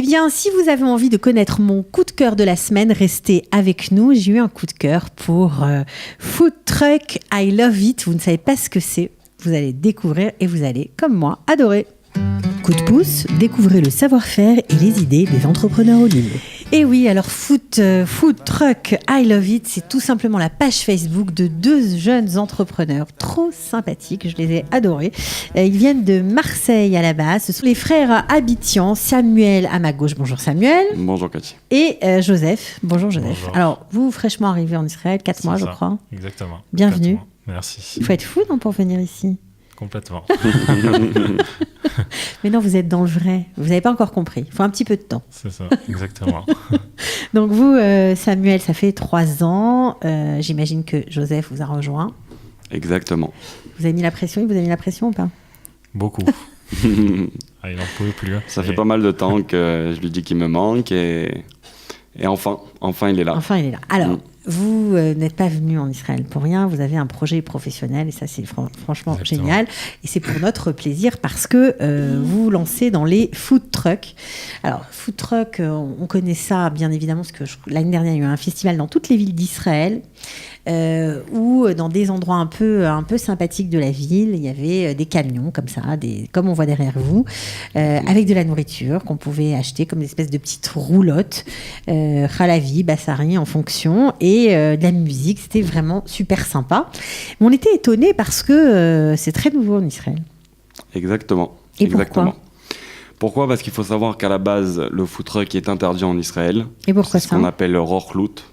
Eh bien, si vous avez envie de connaître mon coup de cœur de la semaine, restez avec nous. J'ai eu un coup de cœur pour Food Truck I Love It. Vous ne savez pas ce que c'est. Vous allez découvrir et vous allez, comme moi, adorer. Coup de pouce, découvrez le savoir-faire et les idées des entrepreneurs au Lille. Et oui, alors Food Truck I Love It, c'est tout simplement la page Facebook de deux jeunes entrepreneurs trop sympathiques, je les ai adorés. Ils viennent de Marseille à la base, ce sont les frères Abitian, Samuel à ma gauche, bonjour Samuel. Bonjour Cathy. Et Joseph, bonjour Joseph. Bonjour. Alors, vous fraîchement arrivé en Israël, 4 mois je crois. Exactement. Bienvenue. 4 mois. Merci. Il faut être fou non, pour venir ici. Complètement. Mais non, vous êtes dans le vrai. Vous n'avez pas encore compris. Il faut un petit peu de temps. C'est ça, exactement. Donc vous, Samuel, ça fait 3 ans. J'imagine que Joseph vous a rejoint. Exactement. Vous avez mis la pression, il vous a mis la pression ou pas? Beaucoup. Il n'en pouvait plus. Ça fait pas mal de temps que je lui dis qu'il me manque et enfin il est là. Enfin, il est là. Alors, vous n'êtes pas venu en Israël pour rien. Vous avez un projet professionnel et ça, c'est franchement Exactement. génial. Et c'est pour notre plaisir parce que vous vous lancez dans les food trucks. Alors, food truck, on connaît ça bien évidemment parce que l'année dernière, il y a eu un festival dans toutes les villes d'Israël. Où dans des endroits un peu sympathiques de la ville, il y avait des camions comme ça, comme on voit derrière vous, avec de la nourriture qu'on pouvait acheter comme des espèces de petites roulottes, halavi, bassari en fonction, et de la musique. C'était vraiment super sympa. Mais on était étonnés parce que c'est très nouveau en Israël. Exactement. Et Exactement. Pourquoi ? Parce qu'il faut savoir qu'à la base, le food truck est interdit en Israël. Et pourquoi C'est ce qu'on appelle le rochlout.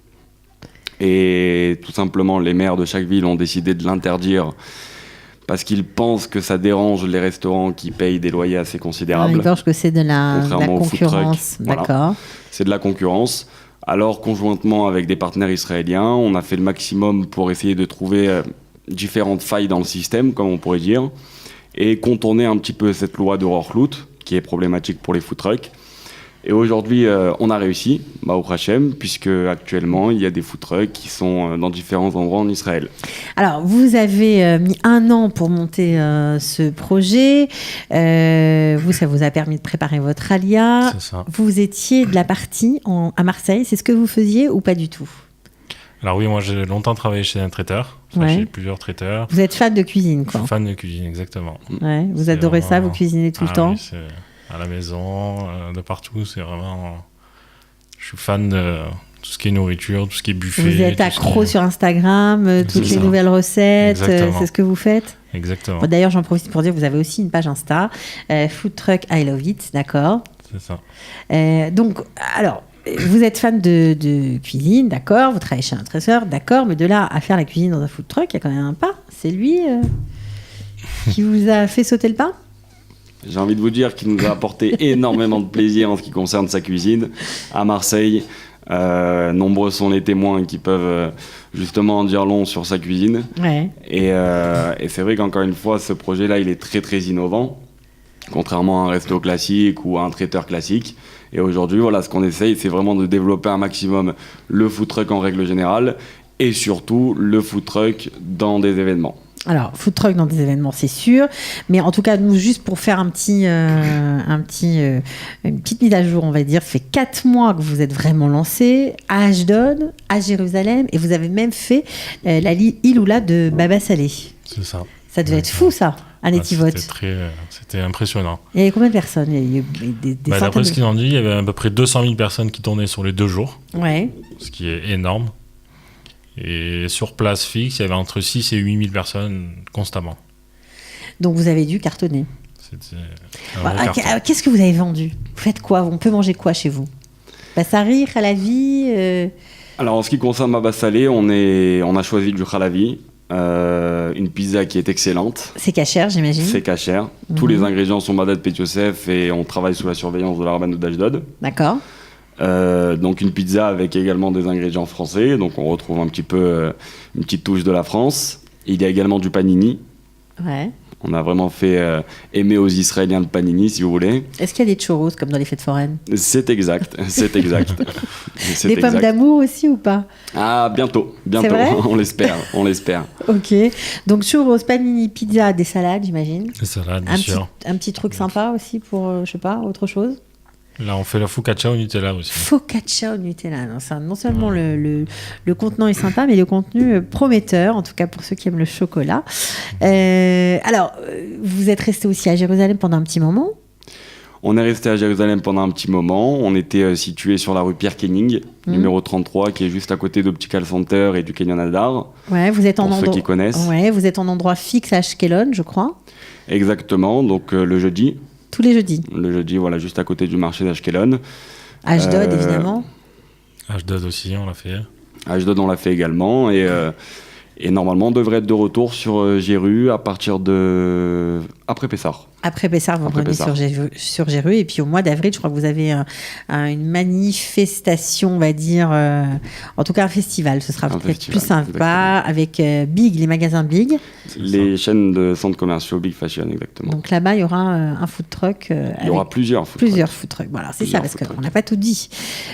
Et tout simplement, les maires de chaque ville ont décidé de l'interdire parce qu'ils pensent que ça dérange les restaurants qui payent des loyers assez considérables. Ils pensent que c'est de la Contrairement au food concurrence. truck. Voilà. D'accord. C'est de la concurrence. Alors, conjointement avec des partenaires israéliens, on a fait le maximum pour essayer de trouver différentes failles dans le système, comme on pourrait dire, et contourner un petit peu cette loi de rochlout, qui est problématique pour les food trucks. Et aujourd'hui, on a réussi, Baruch Hashem, puisque actuellement, il y a des food trucks qui sont dans différents endroits en Israël. Alors, vous avez mis 1 an pour monter ce projet. Ça vous a permis de préparer votre alia. C'est ça. Vous étiez de la partie à Marseille. C'est ce que vous faisiez ou pas du tout? Alors oui, moi j'ai longtemps travaillé chez un traiteur, chez plusieurs traiteurs. Vous êtes fan de cuisine, Je quoi. suis fan de cuisine, exactement. Ouais, vous C'est adorez ça, vraiment- vous cuisinez tout le temps. Oui, c'est à la maison, de partout, c'est vraiment... Je suis fan de tout ce qui est nourriture, tout ce qui est buffet. Vous êtes tout ce accro qui est- sur Instagram, toutes C'est les ça. nouvelles recettes, Exactement. c'est ce que vous faites? Exactement, Bon, d'ailleurs, j'en profite pour dire que vous avez aussi une page Insta, Food Truck I Love It, d'accord? c'est ça. Donc, alors, vous êtes fan de cuisine, d'accord, vous travaillez chez un traiteur, d'accord, mais de là à faire la cuisine dans un food truck, il y a quand même un pas. C'est lui qui vous a fait sauter le pas? J'ai envie de vous dire qu'il nous a apporté énormément de plaisir en ce qui concerne sa cuisine. À Marseille, nombreux sont les témoins qui peuvent justement en dire long sur sa cuisine. Ouais. Et c'est vrai qu'encore une fois, ce projet-là, il est très très innovant, contrairement à un resto classique ou à un traiteur classique. Et aujourd'hui, voilà, ce qu'on essaye, c'est vraiment de développer un maximum le food truck en règle générale et surtout le food truck dans des événements. Alors, food truck dans des événements, c'est sûr. Mais en tout cas, nous, juste pour faire une petite mise à jour, on va dire, ça fait 4 mois que vous êtes vraiment lancé à Ashdod, à Jérusalem, et vous avez même fait la Iloula de Baba Salé. C'est ça. Ça devait être fou, ça, à Netivot. C'était impressionnant. Il y avait combien de personnes? Il y a eu des D'après centaines ce qu'ils ont dit, il y avait à peu près 200 000 personnes qui tournaient sur les 2 jours, Ouais. ce qui est énorme. Et sur place fixe, il y avait entre 6 et 8 000 personnes constamment. Donc, vous avez dû cartonner. C'était un vrai carton. Qu'est-ce que vous avez vendu? Vous faites quoi? On peut manger quoi chez vous? Bassari, halavi Alors en ce qui concerne Baba Salé, on a choisi du halavi, une pizza qui est excellente. C'est cachère, j'imagine. C'est cachère. Tous les ingrédients sont Madad Pet Yosef et on travaille sous la surveillance de la rabbanout d'Ashdod. D'accord. Donc une pizza avec également des ingrédients français, donc on retrouve un petit peu une petite touche de la France. Il y a également du panini. Ouais. On a vraiment fait aimer aux Israéliens le panini, si vous voulez. Est-ce qu'il y a des churros comme dans les fêtes foraines? C'est exact, c'est exact. C'est Des pommes exact. d'amour aussi ou pas? Ah, bientôt, C'est vrai on l'espère. Ok. Donc churros, panini, pizza, des salades, j'imagine. Les salades, bien sûr. Un petit truc sympa aussi pour, je sais pas, autre chose? Là, on fait la focaccia au Nutella aussi. Focaccia au Nutella. Non seulement le contenant est sympa, mais le contenu prometteur, en tout cas pour ceux qui aiment le chocolat. Alors, vous êtes resté aussi à Jérusalem pendant un petit moment. On est resté à Jérusalem pendant un petit moment. On était situé sur la rue Pierre Kenning, numéro 33, qui est juste à côté d'Optical Center et du Canyon Adar. Ouais, vous êtes pour ceux qui connaissent. Ouais, vous êtes en endroit fixe à Ashkelon, je crois. Exactement, donc le jeudi. Tous les jeudis. Le jeudi, voilà, juste à côté du marché d'Ashkelon. Ashdod, évidemment. Ashdod aussi, on l'a fait. Ashdod, on l'a fait également. Et normalement, on devrait être de retour sur Jéru à partir de... après Pessah. Après Pessah, vous revenez sur Jéru. Et puis au mois d'avril, je crois que vous avez une manifestation, on va dire, en tout cas un festival. Ce sera peut-être plus sympa, avec Big, les magasins Big. Les chaînes de centres commerciaux Big Fashion, exactement. Donc là-bas, il y aura un food truck. Il y aura plusieurs food trucks. Voilà, c'est ça, parce qu'on n'a pas tout dit.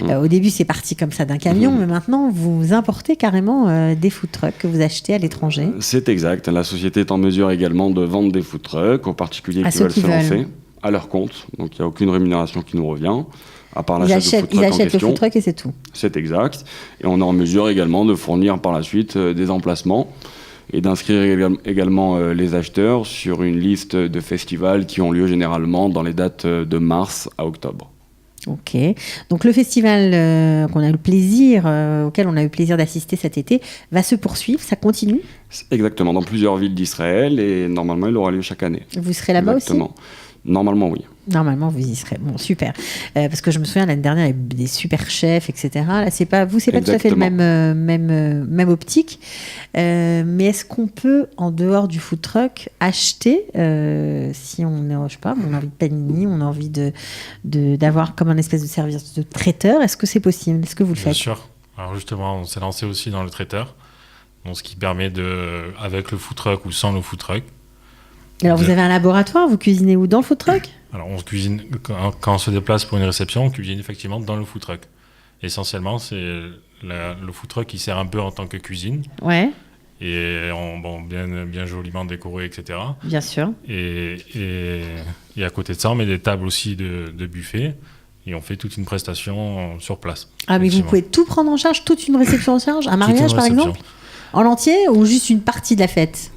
Au début, c'est parti comme ça d'un camion, mais maintenant, vous importez carrément des food trucks que vous achetez à l'étranger. C'est exact. La société est en mesure également de vendre des food trucks, aux particuliers qui veulent se lancer à leur compte. Donc il n'y a aucune rémunération qui nous revient, à part l'achat de food truck en question. Ils achètent le food truck et c'est tout. C'est exact. Et on est en mesure également de fournir par la suite des emplacements et d'inscrire également les acheteurs sur une liste de festivals qui ont lieu généralement dans les dates de mars à octobre. Ok. Donc le festival auquel on a eu le plaisir d'assister cet été va se poursuivre, ça continue ? Exactement, dans plusieurs villes d'Israël et normalement il aura lieu chaque année. Vous serez là-bas aussi ? Normalement oui. Normalement vous y serez. Bon, super. Parce que je me souviens l'année dernière, il y avait des super chefs, etc. Là, c'est pas tout à fait le même optique. Mais est-ce qu'on peut, en dehors du food truck, acheter, si on a, je sais pas, on a envie de panini, on a envie d'avoir comme un espèce de service de traiteur, est-ce que c'est possible ? Est-ce que vous le faites ? Bien sûr. Alors justement, on s'est lancé aussi dans le traiteur, donc ce qui permet avec le food truck ou sans le food truck. Alors vous avez un laboratoire, vous cuisinez où ? Dans le food truck ? Alors on cuisine, quand on se déplace pour une réception, on cuisine effectivement dans le food truck. Essentiellement, c'est le food truck qui sert un peu en tant que cuisine. Ouais. Et bien joliment décoré, etc. Bien sûr. Et à côté de ça, on met des tables aussi de buffet et on fait toute une prestation sur place. Ah, mais vous pouvez tout prendre en charge, toute une réception en charge ? Un mariage, par exemple ? En entier ou juste une partie de la fête ?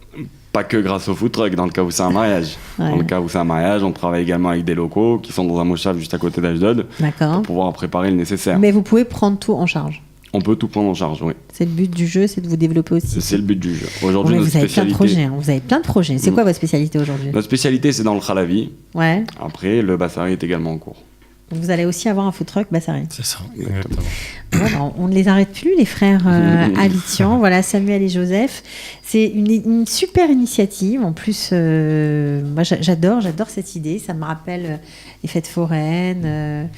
Pas que grâce au food truck, dans le cas où c'est un mariage. Ouais. Dans le cas où c'est un mariage, on travaille également avec des locaux qui sont dans un moshav juste à côté d'Ashdod pour pouvoir préparer le nécessaire. Mais vous pouvez prendre tout en charge ? On peut tout prendre en charge, oui. C'est le but du jeu, c'est de vous développer aussi. C'est le but du jeu. Aujourd'hui, vous avez plein de projets. Vous avez plein de projets. C'est quoi votre spécialité aujourd'hui ? Notre spécialité, c'est dans le halavi. Ouais. Après, le bassari est également en cours. Donc vous allez aussi avoir un food truck bassari. C'est ça, exactement. Bon, on ne les arrête plus, les frères Alitian. Voilà, Samuel et Joseph. C'est une super initiative. En plus, moi, j'adore cette idée. Ça me rappelle les fêtes foraines,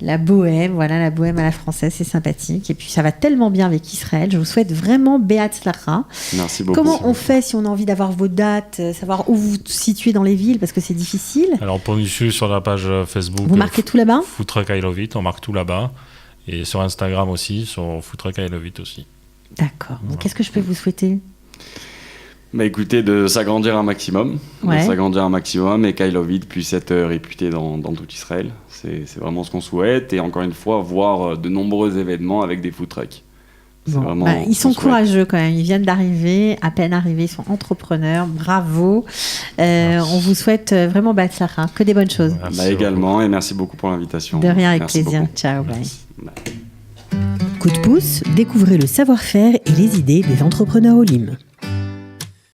la bohème. Voilà, la bohème à la française, c'est sympathique. Et puis, ça va tellement bien avec Israël. Je vous souhaite vraiment Beat Slacha. Merci beaucoup. Comment on fait si on a envie d'avoir vos dates, savoir où vous vous situez dans les villes, parce que c'est difficile. Alors, pour nous suivre sur la page Facebook, vous marquez tout là-bas ? Food Truck I Love It, on marque tout là-bas. Et sur Instagram aussi, sur Food Truck I Love It aussi. D'accord. Voilà. Qu'est-ce que je peux vous souhaiter ? Écoutez, de s'agrandir un maximum. Ouais. De s'agrandir un maximum et qu'I Love It puisse être réputé dans tout Israël. C'est vraiment ce qu'on souhaite. Et encore une fois, voir de nombreux événements avec des food trucks. Bon, ils sont courageux quand même. Ils viennent d'arriver, à peine arrivés, ils sont entrepreneurs. Bravo. On vous souhaite vraiment Batzlacha, que des bonnes choses. Également, et merci beaucoup pour l'invitation. De rien, avec plaisir. Beaucoup. Ciao, bye. Coup de pouce, découvrez le savoir-faire et les idées des entrepreneurs Olim.